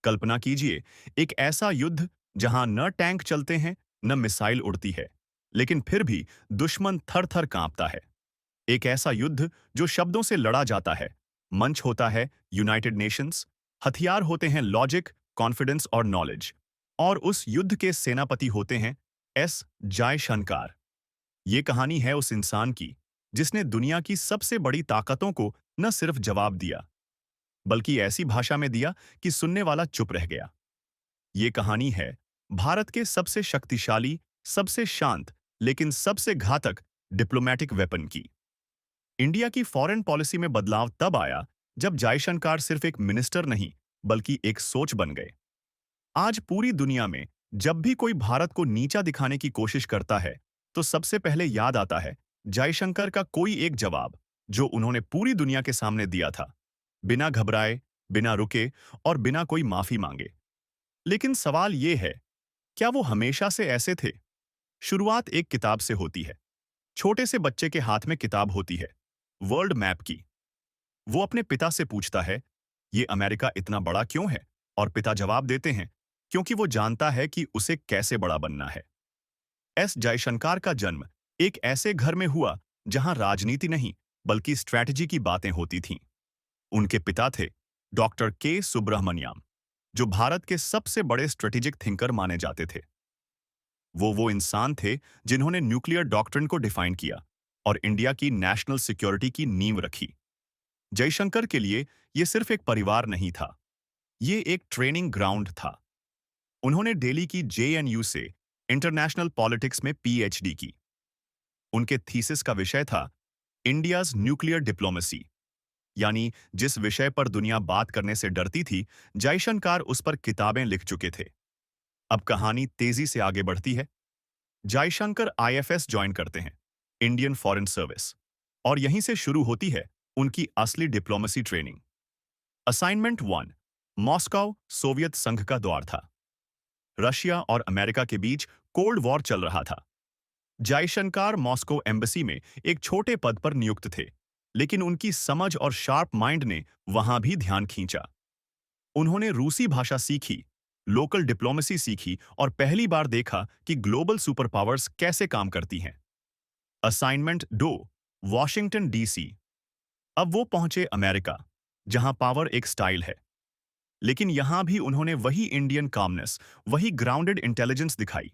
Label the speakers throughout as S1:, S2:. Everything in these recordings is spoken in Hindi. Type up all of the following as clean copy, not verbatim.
S1: कल्पना कीजिए, एक ऐसा युद्ध जहां न टैंक चलते हैं, न मिसाइल उड़ती है, लेकिन फिर भी दुश्मन थर-थर कांपता है। एक ऐसा युद्ध जो शब्दों से लड़ा जाता है। मंच होता है यूनाइटेड नेशंस, हथियार होते हैं लॉजिक, कॉन्फिडेंस और नॉलेज, और उस युद्ध के सेनापति होते हैं एस जयशंकर। ये कहानी है उस इंसान की जिसने दुनिया की सबसे बड़ी ताकतों को न सिर्फ जवाब दिया, बल्कि ऐसी भाषा में दिया कि सुनने वाला चुप रह गया। ये कहानी है भारत के सबसे शक्तिशाली, सबसे शांत, लेकिन सबसे घातक डिप्लोमेटिक वेपन की। इंडिया की फॉरेन पॉलिसी में बदलाव तब आया जब जयशंकर सिर्फ एक मिनिस्टर नहीं, बल्कि एक सोच बन गए। आज पूरी दुनिया में जब भी कोई भारत को नीचा दिखाने की कोशिश करता है, तो सबसे पहले याद आता है जयशंकर का कोई एक जवाब, जो उन्होंने पूरी दुनिया के सामने दिया था, बिना घबराए, बिना रुके और बिना कोई माफी मांगे। लेकिन सवाल ये है, क्या वो हमेशा से ऐसे थे? शुरुआत एक किताब से होती है। छोटे से बच्चे के हाथ में किताब होती है, वर्ल्ड मैप की। वो अपने पिता से पूछता है, ये अमेरिका इतना बड़ा क्यों है? और पिता जवाब देते हैं, क्योंकि वो जानता है कि उसे कैसे बड़ा बनना है। एस जयशंकर का जन्म एक ऐसे घर में हुआ जहां राजनीति नहीं, बल्कि स्ट्रैटेजी की बातें होती थीं। उनके पिता थे डॉक्टर के सुब्रमण्यम, जो भारत के सबसे बड़े स्ट्रेटेजिक थिंकर माने जाते थे। वो इंसान थे जिन्होंने न्यूक्लियर डॉक्ट्रिन को डिफाइन किया और इंडिया की नेशनल सिक्योरिटी की नींव रखी। जयशंकर के लिए ये सिर्फ एक परिवार नहीं था, ये एक ट्रेनिंग ग्राउंड था। उन्होंने दिल्ली की जेएनयू से इंटरनेशनल पॉलिटिक्स में पीएचडी की। उनके थीसिस का विषय था इंडियाज न्यूक्लियर डिप्लोमेसी, यानी जिस विषय पर दुनिया बात करने से डरती थी, जयशंकर उस पर किताबें लिख चुके थे। अब कहानी तेजी से आगे बढ़ती है। जयशंकर आईएफएस ज्वाइन करते हैं, इंडियन फॉरेन सर्विस, और यहीं से शुरू होती है उनकी असली diplomacy training. Assignment 1, Moscow Soviet संघ का द्वार था। रशिया और अमेरिका के बीच कोल्ड वॉर चल रहा था। जयशंकर मॉस्को एम्बेसी में एक छोटे पद पर नियुक्त थे, लेकिन उनकी समझ और शार्प माइंड ने वहां भी ध्यान खींचा। उन्होंने रूसी भाषा सीखी, लोकल डिप्लोमेसी सीखी और पहली बार देखा कि ग्लोबल सुपर पावर्स कैसे काम करती हैं। Assignment 2, Washington DC. अब वो पहुंचे अमेरिका, जहां पावर एक स्टाइल है, लेकिन यहां भी उन्होंने वही इंडियन कामनेस, वही ग्राउंडेड इंटेलिजेंस दिखाई।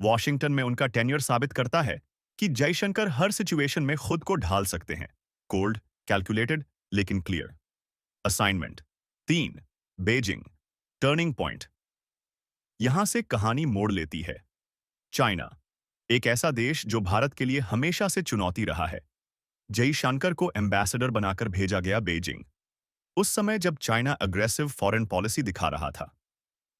S1: वॉशिंगटन में उनका टेन्योर साबित करता है कि जयशंकर हर सिचुएशन में खुद को ढाल सकते हैं, कोल्ड, कैलकुलेटेड, लेकिन clear. Assignment 3, Beijing, turning point. यहां से कहानी मोड़ लेती है। चाइना, एक ऐसा देश जो भारत के लिए हमेशा से चुनौती रहा है। जयशंकर को एम्बेसडर बनाकर भेजा गया बेजिंग, उस समय जब चाइना अग्रेसिव फॉरेन पॉलिसी दिखा रहा था।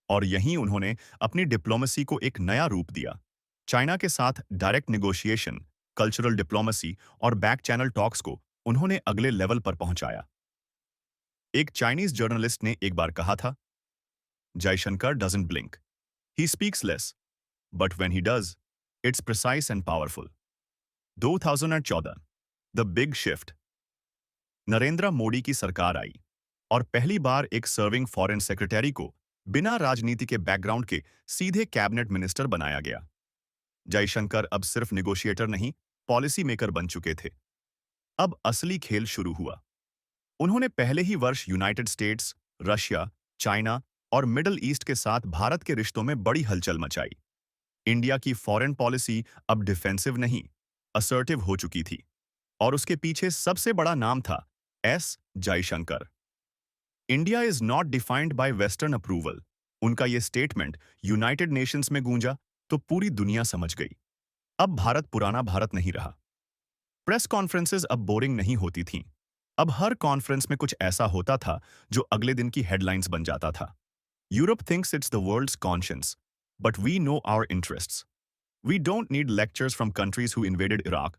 S1: और यहीं उन्होंने अपनी डिप्लोमेसी को एक नया रूप दिया। चाइना के साथ डायरेक्ट नेगोशिएशन, कल्चरल डिप्लोमेसी और बैक चैनल टॉक्स को उन्होंने अगले लेवल पर पहुंचाया। एक चाइनीज जर्नलिस्ट ने एक बार कहा था, Jaishankar doesn't blink, he speaks less, but when he does, it's precise and powerful. 2014, the big shift. Narendra Modi की सरकार आई और पहली बार एक सर्विंग फॉरेन सेक्रेटरी को बिना राजनीति के बैकग्राउंड के सीधे कैबिनेट मिनिस्टर बनाया गया। जयशंकर अब सिर्फ निगोशिएटर नहीं, पॉलिसी मेकर बन चुके थे। अब असली खेल शुरू हुआ। उन्होंने पहले ही वर्ष यूनाइटेड स्टेट्स, रशिया, चाइना और मिडल ईस्ट के साथ भारत के रिश्तों में बड़ी हलचल मचाई। इंडिया की फॉरेन पॉलिसी अब डिफेंसिव नहीं, असर्टिव हो चुकी थी, और उसके पीछे सबसे बड़ा नाम था S Jaishankar. India is not defined by western approval. उनका यह स्टेटमेंट यूनाइटेड नेशंस में गूंजा तो पूरी दुनिया समझ गई, अब भारत पुराना भारत नहीं रहा। प्रेस कॉन्फ्रेंसेस अब बोरिंग नहीं होती थीं। अब हर कॉन्फ्रेंस में कुछ ऐसा होता था जो अगले दिन की हेडलाइंस बन जाता था। Europe thinks it's the world's conscience, but we know our interests. We don't need lectures from countries who invaded Iraq.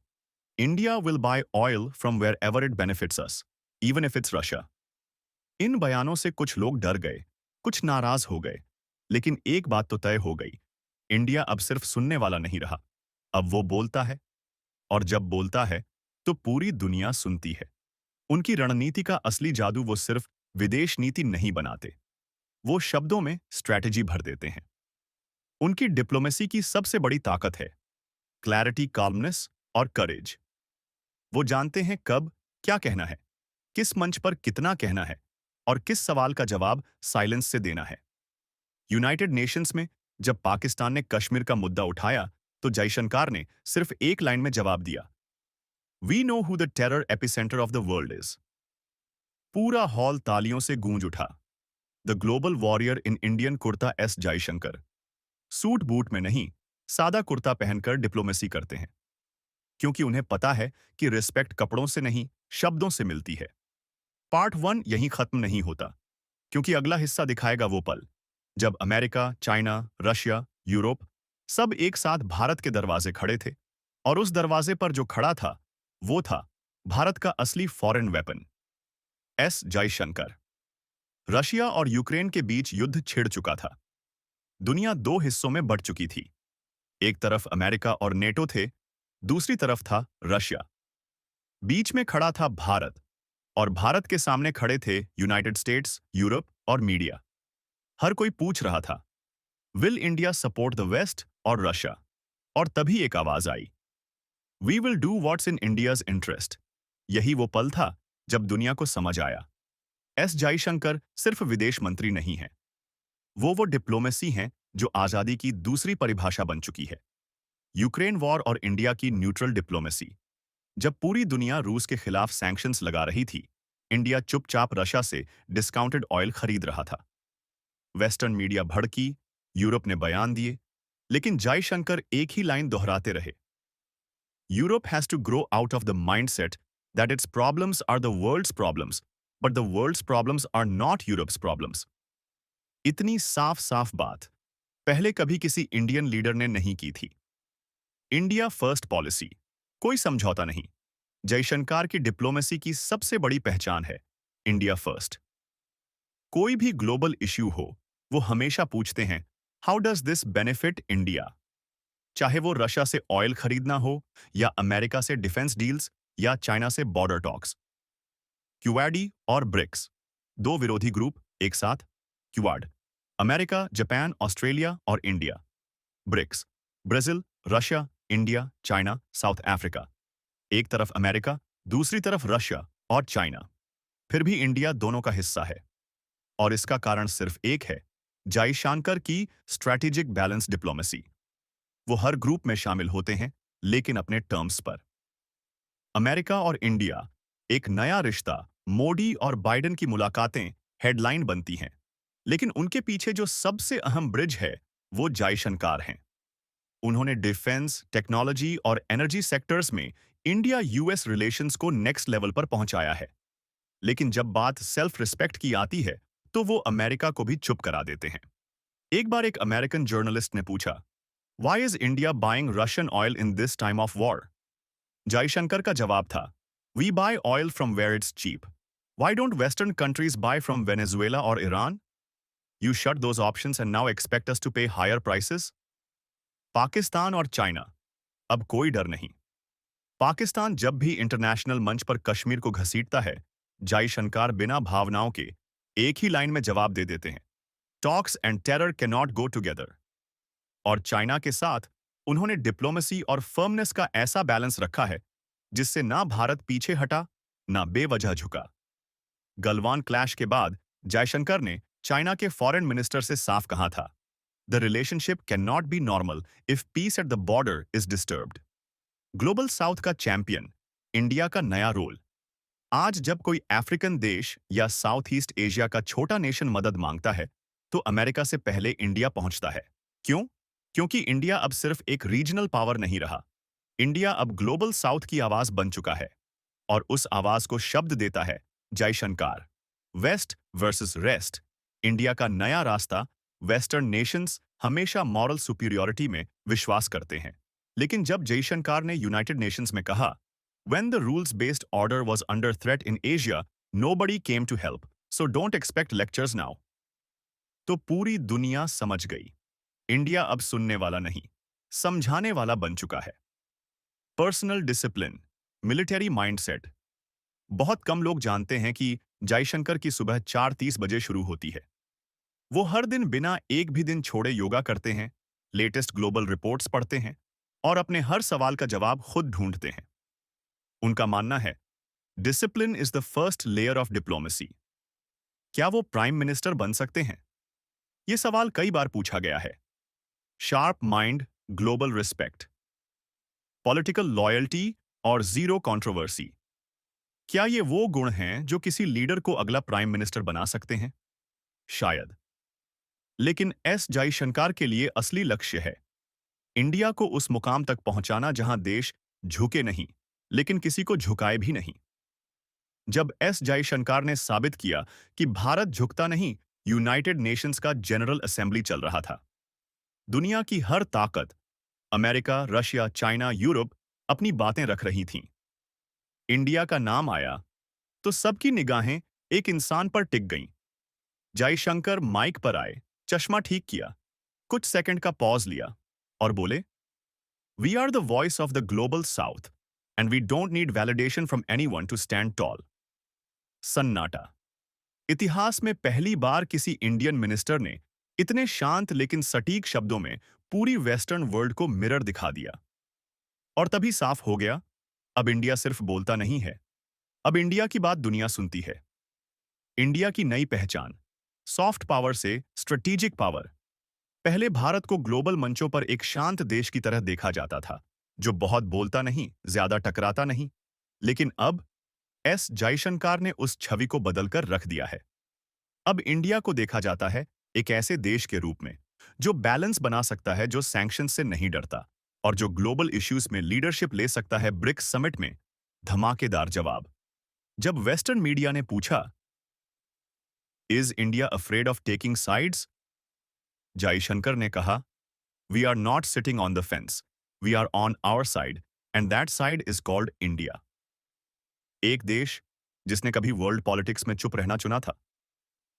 S1: India will buy oil from wherever it benefits us, even if it's Russia. इन बयानों से कुछ लोग डर गए, कुछ नाराज हो गए, लेकिन एक बात तो तय हो गई, इंडिया अब सिर्फ सुनने वाला नहीं रहा, अब वो बोलता है, और जब बोलता है, तो पूरी दुनिया सुनती है। उनकी रणनीति का असली जादू वो सिर्फ विदेश नीति नहीं बनाते, वो शब्दों में स्ट्रैटेजी भर देते हैं। उनकी डिप्लोमेसी की सबसे बड़ी ताकत है क्लैरिटी, काल्मनेस और करेज। वो जानते हैं कब क्या कहना है, किस मंच पर कितना कहना है और किस सवाल का जवाब साइलेंस से देना है। यूनाइटेड नेशंस में जब पाकिस्तान ने कश्मीर का मुद्दा उठाया तो जयशंकर ने सिर्फ एक लाइन में जवाब दिया, we know who the terror epicentre of the world is. पूरा हॉल तालियों से गूंज उठा। The global warrior in Indian kurta S Jaishankar suit boot में नहीं, सादा कुर्ता पहनकर डिप्लोमेसी करते हैं, क्योंकि उन्हें पता है कि रिस्पेक्ट कपड़ों से नहीं, शब्दों से मिलती है। पार्ट 1 यहीं खत्म नहीं होता, क्योंकि अगला हिस्सा दिखाएगा वो पल जब अमेरिका, चाइना, रशिया, यूरोप सब एक साथ भारत के दरवाजे खड़े थे, और उस दरवाजे पर जो खड़ा था वो था भारत का असली foreign weapon. S Jaishankar. Russia और यूक्रेन के बीच युद्ध छिड़ चुका था। दुनिया दो हिस्सों में बढ़ चुकी थी। एक तरफ अमेरिका और नेटो थे, दूसरी तरफ था रशिया। बीच में खड़ा था भारत, और भारत के सामने खड़े थे यूनाइटेड स्टेट्स, यूरोप और मीडिया। हर कोई पूछ रहा था, will India support the West और रशिया? और तभी एक आवाज आई, we will do what's in India's interest. यही वो पल था जब दुनिया को समझ आया, एस जयशंकर सिर्फ विदेश मंत्री नहीं हैं, वो डिप्लोमेसी हैं जो आजादी की दूसरी परिभाषा बन चुकी है। यूक्रेन वॉर और इंडिया की न्यूट्रल डिप्लोमेसी। जब पूरी दुनिया रूस के खिलाफ सैंक्शंस लगा रही थी, इंडिया चुपचाप रशिया से डिस्काउंटेड ऑयल खरीद रहा था। वेस्टर्न मीडिया भड़की, यूरोप ने बयान दिए, लेकिन जयशंकर एक ही लाइन दोहराते रहे, Europe has to grow out of the mindset that its problems are the world's problems, but the world's problems are not Europe's problems. इतनी साफ साफ बात पहले कभी किसी इंडियन लीडर ने नहीं की थी। इंडिया फर्स्ट पॉलिसी, कोई समझौता नहीं। जयशंकर की डिप्लोमेसी की सबसे बड़ी पहचान है इंडिया फर्स्ट। कोई भी ग्लोबल इश्यू हो, वो हमेशा पूछते हैं, how does this benefit India? चाहे वो रशिया से ऑयल खरीदना हो, या अमेरिका से डिफेंस डील्स, या चाइना से बॉर्डर टॉक्स। क्यूआडी और ब्रिक्स, दो विरोधी ग्रुप एक साथ। क्यूआड, अमेरिका, जापान, ऑस्ट्रेलिया और India. BRICS, Brazil, Russia, India, China, South Africa. एक तरफ अमेरिका, दूसरी तरफ रशिया और चाइना। फिर भी इंडिया दोनों का हिस्सा है, और इसका कारण सिर्फ एक है, जयशंकर की स्ट्रैटेजिक बैलेंस डिप्लोमेसी। वो हर ग्रुप में शामिल होते हैं, लेकिन अपने टर्म्स पर। अमेरिका और इंडिया, एक नया रिश्ता। मोदी और बाइडेन की मुलाकातें हेडलाइन बनती हैं, लेकिन उनके पीछे जो सबसे अहम ब्रिज है वो जयशंकर हैं। उन्होंने डिफेंस, टेक्नोलॉजी और एनर्जी सेक्टर्स में इंडिया यूएस रिलेशंस को नेक्स्ट लेवल पर पहुंचाया है। लेकिन जब बात सेल्फ रिस्पेक्ट की आती है, तो वो अमेरिका को भी चुप करा देते हैं। एक बार एक अमेरिकन जर्नलिस्ट ने पूछा, why is India buying Russian oil in this time of war? Jaishankar का जवाब था, we buy oil from where it's cheap. Why don't western countries buy from Venezuela और Iran? You shut those options and now expect us to pay higher prices. Pakistan और चाइना, अब कोई डर नहीं। पाकिस्तान जब भी इंटरनेशनल मंच पर कश्मीर को घसीटता है, जयशंकर बिना भावनाओं के एक ही लाइन में जवाब दे देते हैं, talks and terror can not go together. और चाइना के साथ उन्होंने डिप्लोमेसी और फर्मनेस का ऐसा बैलेंस रखा है जिससे ना भारत पीछे हटा, ना बेवजह झुका। गलवान क्लैश के बाद जयशंकर ने चाइना के फॉरेन मिनिस्टर से साफ कहा था, the relationship can not be normal if peace at the border is disturbed. Global South का चैंपियन, इंडिया का नया रोल। आज जब कोई अफ्रीकन देश या साउथ ईस्ट एशिया का छोटा नेशन मदद मांगता है, तो अमेरिका से पहले इंडिया पहुंचता है। क्यों? क्योंकि इंडिया अब सिर्फ एक रीजनल पावर नहीं रहा। इंडिया अब ग्लोबल साउथ की आवाज बन चुका है, और उस आवाज को शब्द देता है Jaishankar. West versus rest, India का नया रास्ता। वेस्टर्न नेशंस हमेशा मॉरल सुपीरियॉरिटी में विश्वास करते हैं, लेकिन जब जयशंकर ने यूनाइटेड नेशंस में कहा, When the rules-based order was under threat in Asia, nobody came to help, so don't expect lectures now. तो पूरी दुनिया समझ गई, इंडिया अब सुनने वाला नहीं, समझाने वाला बन चुका है। Personal discipline, military mindset. बहुत कम लोग जानते हैं कि जयशंकर की सुबह 4:30 बजे शुरू होती है। वो हर दिन बिना एक भी दिन छोड़े योगा करते हैं, लेटेस्ट ग्लोबल रिपोर्ट्स पढ़ते हैं और अपने हर सवाल का जवाब खुद ढूंढते हैं। उनका मानना है, discipline is the first layer of diplomacy. क्या वो प्राइम मिनिस्टर बन सकते हैं? ये सवाल कई बार पूछा गया है। Sharp mind, global respect, political loyalty और जीरो कंट्रोवर्सी। क्या ये वो गुण हैं जो किसी लीडर को अगला प्राइम मिनिस्टर बना सकते हैं? शायद। लेकिन एस जयशंकर के लिए असली लक्ष्य है इंडिया को उस मुकाम तक पहुंचाना जहां देश झुके नहीं, लेकिन किसी को झुकाए भी नहीं। जब एस जयशंकर ने साबित किया कि भारत झुकता नहीं, यूनाइटेड नेशंस का जनरल असेंबली चल रहा था। दुनिया की हर ताकत, अमेरिका, रशिया, चाइना, यूरोप, अपनी बातें रख रही थीं। इंडिया का नाम आया तो सबकी निगाहें एक इंसान पर टिक गईं। जयशंकर माइक पर आए, चश्मा ठीक किया, कुछ सेकंड का पॉज लिया और बोले, we are the voice of the global South and we don't need validation from anyone to stand tall. सन्नाटा। इतिहास में पहली बार किसी इंडियन मिनिस्टर ने इतने शांत लेकिन सटीक शब्दों में पूरी वेस्टर्न वर्ल्ड को मिरर दिखा दिया। और तभी साफ हो गया, अब इंडिया सिर्फ बोलता नहीं है, अब इंडिया की बात दुनिया सुनती है। इंडिया की नई पहचान, सॉफ्ट पावर से स्ट्रेटेजिक पावर। पहले भारत को ग्लोबल मंचों पर एक शांत देश की तरह देखा जाता था, जो बहुत बोलता नहीं, ज्यादा टकराता नहीं। लेकिन अब एस जयशंकर ने उस छवि को बदलकर रख दिया है। अब इंडिया को देखा जाता है एक ऐसे देश के रूप में जो बैलेंस बना सकता है, जो सैंक्शन से नहीं डरता और जो ग्लोबल इश्यूज में लीडरशिप ले सकता है। ब्रिक्स समिट में धमाकेदार जवाब। जब वेस्टर्न मीडिया ने पूछा, is India afraid of taking sides, Jaishankar ने कहा, we are not sitting on the fence, we are on our side and that side is called India. एक देश जिसने कभी वर्ल्ड पॉलिटिक्स में चुप रहना चुना था,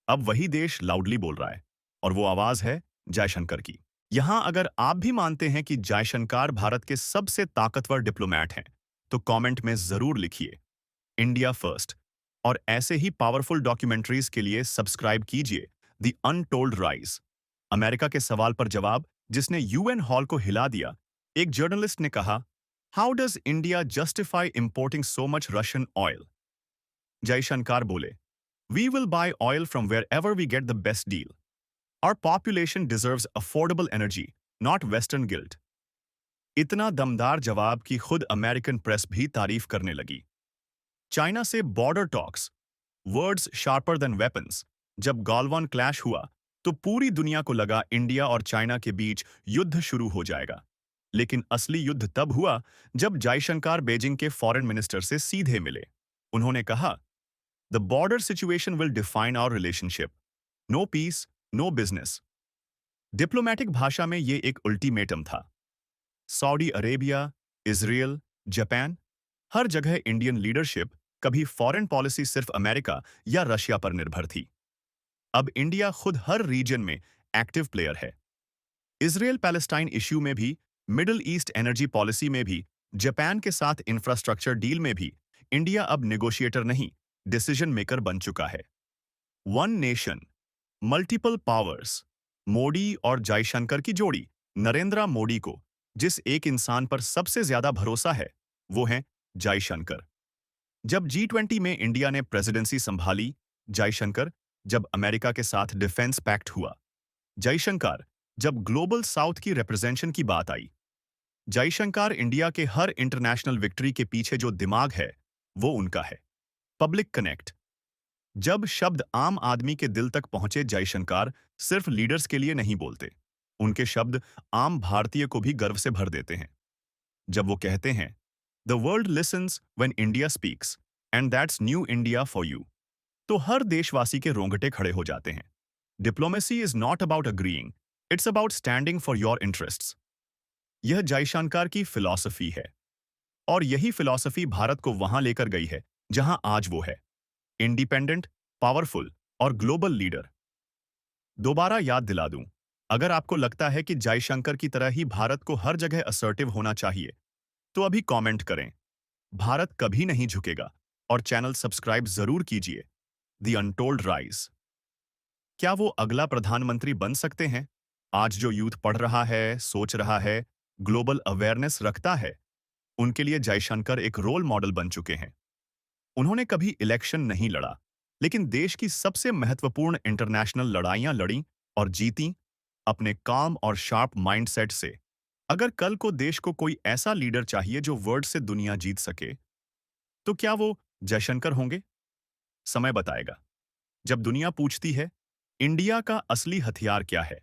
S1: अब वही देश लाउडली बोल रहा है और वो आवाज है जयशंकर की। यहां अगर आप भी मानते हैं कि जयशंकर भारत के सबसे ताकतवर डिप्लोमैट हैं, तो कमेंट में जरूर लिखिए इंडिया फर्स्ट। और ऐसे ही पावरफुल डॉक्यूमेंट्रीज के लिए सब्सक्राइब कीजिए द अनटोल्ड राइज। अमेरिका के सवाल पर जवाब जिसने यूएन हॉल को हिला दिया। एक जर्नलिस्ट ने कहा, how does India justify importing so much Russian oil? Jaishankar बोले, we will buy oil from wherever we get the best deal. Our population deserves affordable energy, not Western guilt. इतना दमदार जवाब कि खुद अमेरिकन प्रेस भी तारीफ करने लगी। चाइना से border talks, words sharper than weapons. जब गॉलवान क्लैश हुआ तो पूरी दुनिया को लगा इंडिया और चाइना के बीच युद्ध शुरू हो जाएगा। लेकिन असली युद्ध तब हुआ जब जयशंकर बीजिंग के फॉरेन मिनिस्टर से सीधे मिले। उन्होंने कहा, the border situation will define our relationship, no peace, no business. Diplomatic भाषा में ये एक अल्टीमेटम था। सऊदी अरेबिया, इजराइल, जापान, हर जगह इंडियन लीडरशिप, कभी फॉरेन पॉलिसी सिर्फ अमेरिका या रशिया पर निर्भर थी। अब इंडिया खुद हर रीजन में एक्टिव प्लेयर है। इजराइल पैलेस्टाइन इश्यू में भी, मिडिल ईस्ट एनर्जी पॉलिसी में भी, जापान के साथ इंफ्रास्ट्रक्चर डील में भी इंडिया अब नेगोशिएटर नहीं, डिसीजन मेकर बन चुका है। One nation, multiple powers. Modi और जयशंकर की जोड़ी, नरेंद्र मोदी को जिस एक इंसान पर सबसे ज्यादा भरोसा है, वो है जयशंकर। जब G20 में इंडिया ने प्रेसिडेंसी संभाली, जयशंकर। जब अमेरिका के साथ डिफेंस पैक्ट हुआ, जयशंकर। जब ग्लोबल साउथ की रिप्रेजेंटेशन की बात आई, जयशंकर। इंडिया के हर इंटरनेशनल विक्ट्री के पीछे जो दिमाग है, वो उनका है। Public connect. जब शब्द आम आदमी के दिल तक पहुंचे, जयशंकर सिर्फ लीडर्स के लिए नहीं बोलते, उनके शब्द आम भारतीय को भी गर्व से भर देते हैं। जब वो कहते हैं, the world lessons when India speaks and that's new India for you, तो हर देशवासी के रोंगटे खड़े हो जाते हैं। Diplomacy is not about agreeing, it's about standing for your interests. यह जयशंकर की फिलॉसफी है और यही फिलॉसफी भारत को वहां लेकर गई है जहां आज वो है, इंडिपेंडेंट, पावरफुल और ग्लोबल लीडर। दोबारा याद दिला दूं, अगर आपको लगता है कि जयशंकर की तरह ही भारत को हर जगह असर्टिव होना चाहिए, तो अभी कमेंट करें, भारत कभी नहीं झुकेगा। और चैनल सब्सक्राइब जरूर कीजिए, द अनटोल्ड राइज। क्या वो अगला प्रधानमंत्री बन सकते हैं? आज जो यूथ पढ़ रहा है, सोच रहा है, ग्लोबल अवेयरनेस रखता है, उनके लिए जयशंकर एक रोल मॉडल बन चुके हैं। उन्होंने कभी इलेक्शन नहीं लड़ा, लेकिन देश की सबसे महत्वपूर्ण इंटरनेशनल लड़ाइयां लड़ी और जीती अपने काम और शार्प माइंडसेट से। अगर कल को देश को कोई ऐसा लीडर चाहिए जो वर्ड से दुनिया जीत सके, तो क्या वो जयशंकर होंगे? समय बताएगा। जब दुनिया पूछती है, इंडिया का असली हथियार क्या है?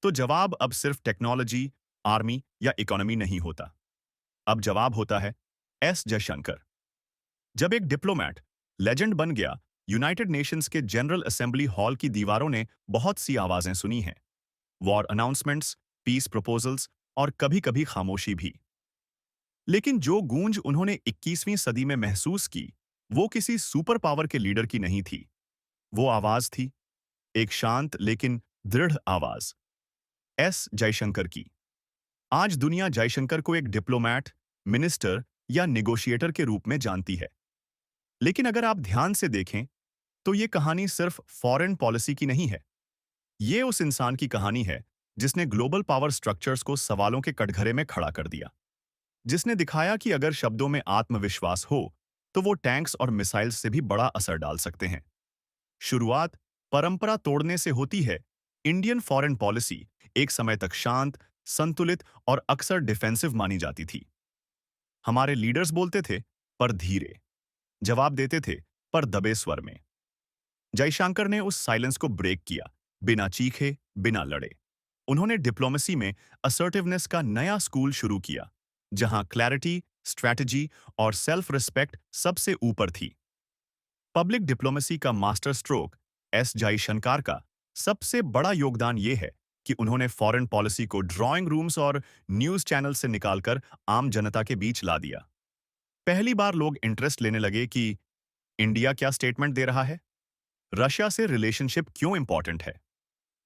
S1: तो जवाब अब सिर्फ टेक्नोलॉजी, आर्मी या इकोनॉमी नहीं होता। अब जवाब होता है एस जयशंकर। जब एक डिप्लोमैट लेजेंड बन गया, यूनाइटेड नेशंस के जनरल असेंबली हॉल की दीवारों ने बहुत सी आवाजें सुनी हैं। वॉर अनाउंसमेंट्स, पीस प्रपोजल्स और कभी-कभी खामोशी भी। लेकिन जो गूंज उन्होंने 21वीं सदी में महसूस की, वो किसी सुपर पावर के लीडर की नहीं थी। वो आवाज थी, एक शांत लेकिन दृढ़ आवाज, एस जयशंकर की। आज दुनिया जयशंकर को एक डिप्लोमैट, मिनिस्टर या नेगोशिएटर के रूप में जानती है। लेकिन अगर आप ध्यान से देखें, तो ये कहानी सिर्फ फॉरेन पॉलिसी की नहीं है। ये उस इंसान की कहानी है जिसने ग्लोबल पावर स्ट्रक्चर्स को सवालों के कटघरे में खड़ा कर दिया। जिसने दिखाया कि अगर शब्दों में आत्मविश्वास हो, तो वो टैंक्स और मिसाइल्स से भी बड़ा असर डाल सकते हैं। शुरुआत परंपरा तोड़ने से होती है। इंडियन फॉरेन पॉलिसी एक समय तक शांत, संतुलित और अक्सर डिफेंसिव मानी जाती थी। हमारे लीडर्स बोलते थे, पर धीरे, जवाब देते थे, पर दबे स्वर में। जयशंकर ने उस साइलेंस को ब्रेक किया, बिना चीखे, बिना लड़े। उन्होंने डिप्लोमेसी में असर्टिवनेस का नया स्कूल शुरू किया, जहां क्लैरिटी, स्ट्रैटेजी और सेल्फ रिस्पेक्ट सबसे ऊपर थी। पब्लिक डिप्लोमेसी का मास्टर स्ट्रोक एस जयशंकर का सबसे बड़ा योगदान ये है कि उन्होंने फॉरेन पॉलिसी को ड्राइंग रूम्स और न्यूज चैनल से निकालकर आम जनता के बीच ला दिया। पहली बार लोग इंटरेस्ट लेने लगे कि इंडिया क्या स्टेटमेंट दे रहा है, रशिया से रिलेशनशिप क्यों इंपॉर्टेंट है,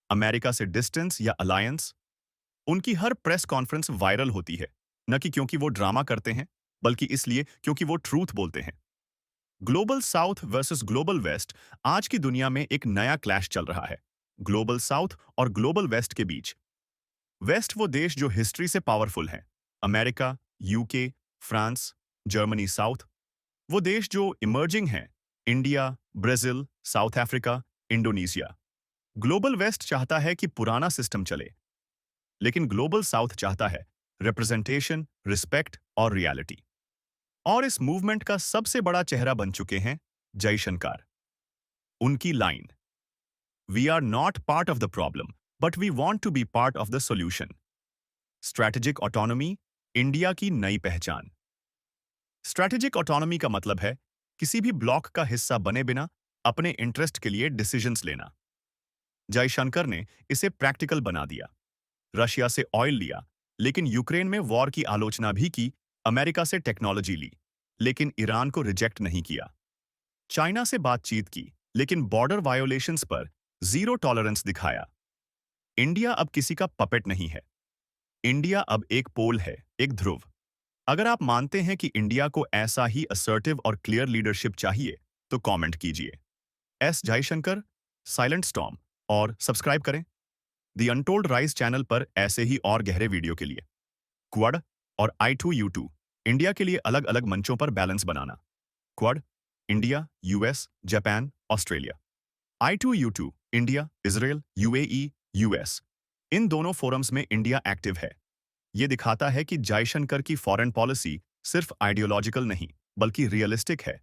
S1: अमेरिका से डिस्टेंस या अलायंस। उनकी हर प्रेस कॉन्फ्रेंस वायरल होती है, न कि क्योंकि वो ड्रामा करते हैं, बल्कि इसलिए क्योंकि वो ट्रूथ बोलते हैं। Global South versus global West आज की दुनिया में एक नया क्लैश चल रहा है, ग्लोबल साउथ और ग्लोबल वेस्ट के बीच। वेस्ट वो देश जो हिस्ट्री से पावरफुल हैं, America, UK, France, Germany. South वो देश जो इमर्जिंग हैं, India, Brazil, South Africa, Indonesia. Global West चाहता है कि पुराना सिस्टम चले, लेकिन ग्लोबल साउथ चाहता है रिप्रेजेंटेशन, रिस्पेक्ट और रियलिटी। और इस मूवमेंट का सबसे बड़ा चेहरा बन चुके हैं जयशंकर। उनकी line, we are not part of the problem, but we want to be part of the solution. Strategic autonomy, India की नई पहचान। स्ट्रैटेजिक ऑटोनॉमी का मतलब है किसी भी ब्लॉक का हिस्सा बने बिना अपने इंटरेस्ट के लिए डिसीजंस लेना। जयशंकर ने इसे प्रैक्टिकल बना दिया। रशिया से ऑयल लिया, लेकिन यूक्रेन में वॉर की आलोचना भी की। अमेरिका से टेक्नोलॉजी ली, लेकिन ईरान को रिजेक्ट नहीं किया। चाइना से बातचीत की, लेकिन बॉर्डर वायोलेशंस पर जीरो टॉलरेंस दिखाया। इंडिया अब किसी का पपेट नहीं है। इंडिया अब एक पोल है, एक ध्रुव। अगर आप मानते हैं कि इंडिया को ऐसा ही असर्टिव और क्लियर लीडरशिप चाहिए, तो कमेंट कीजिए एस जयशंकर, साइलेंट स्टॉर्म, और सब्सक्राइब करें द अनटोल्ड राइज चैनल पर ऐसे ही और गहरे वीडियो के लिए। क्वाड और I2U2 इंडिया के लिए अलग अलग मंचों पर बैलेंस बनाना। Quad India, US, Japan, Australia. I2U2 India, Israel, UAE, US. इन दोनों फोरम्स में इंडिया एक्टिव है। ये दिखाता है कि जयशंकर की फॉरेन पॉलिसी सिर्फ आइडियोलॉजिकल नहीं, बल्कि रियलिस्टिक है।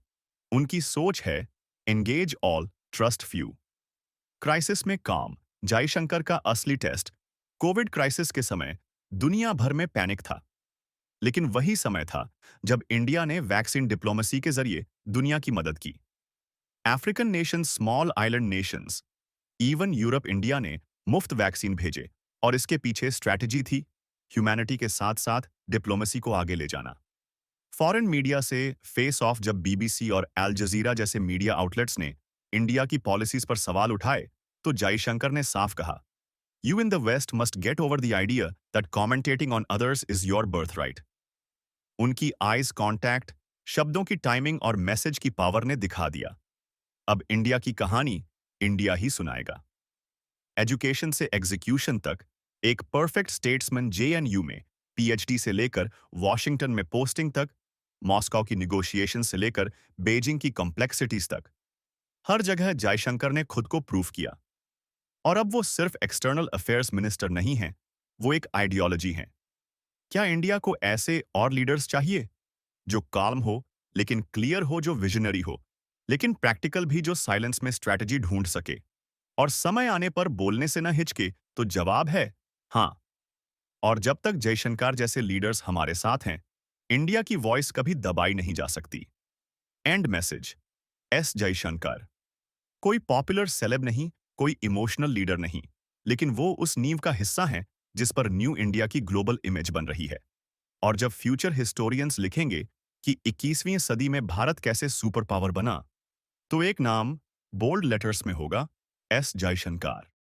S1: उनकी सोच है engage all, trust few. Crisis में काम, जयशंकर का असली टेस्ट। कोविड क्राइसिस के समय दुनिया भर में पैनिक था, लेकिन वही समय था जब इंडिया ने वैक्सीन डिप्लोमेसी के जरिए दुनिया की मदद की। African Nations, small island Nations, even Europe, India ने मुफ्त वैक्सीन भेजे, और इसके पीछे स्ट्रैटेजी थी ह्यूमैनिटी के साथ साथ डिप्लोमेसी को आगे ले जाना। फॉरेन मीडिया से फेस ऑफ जब बीबीसी और अल जजीरा जैसे मीडिया आउटलेट्स ने इंडिया की पॉलिसीज पर सवाल उठाए, तो जयशंकर ने साफ कहा, you in the West must get over the idea that commentating on others is your birth right. उनकी आइज कांटेक्ट, शब्दों की टाइमिंग और मैसेज की पावर ने दिखा दिया, अब इंडिया की कहानी इंडिया ही सुनाएगा। एजुकेशन से एग्जीक्यूशन तक, एक परफेक्ट स्टेट्समैन जेएनयू में पीएचडी से लेकर वॉशिंगटन में पोस्टिंग तक, मॉस्को की निगोशिएशन से लेकर बीजिंग की कॉम्प्लेक्सिटीज तक, हर जगह जयशंकर ने खुद को प्रूव किया। और अब वो सिर्फ एक्सटर्नल अफेयर्स मिनिस्टर नहीं हैं, वो एक आइडियोलॉजी हैं। क्या इंडिया को ऐसे और लीडर्स चाहिए जो काल्म हो, लेकिन क्लियर हो, जो विजनरी हो, लेकिन प्रैक्टिकल भी, जो साइलेंस में स्ट्रैटेजी ढूंढ सके और समय आने पर बोलने से न हिचके? तो जवाब है हाँ। और जब तक जयशंकर जैसे लीडर्स हमारे साथ हैं, इंडिया की वॉइस कभी दबाई नहीं जा सकती। And message. एस जयशंकर कोई पॉपुलर सेलेब नहीं, कोई इमोशनल लीडर नहीं, लेकिन वो उस नींव का हिस्सा है जिस पर न्यू इंडिया की ग्लोबल इमेज बन रही है। और जब फ्यूचर हिस्टोरियंस लिखेंगे कि 21वीं सदी में भारत कैसे सुपर पावर बना, तो एक नाम बोल्ड लेटर्स में होगा, एस जयशंकर।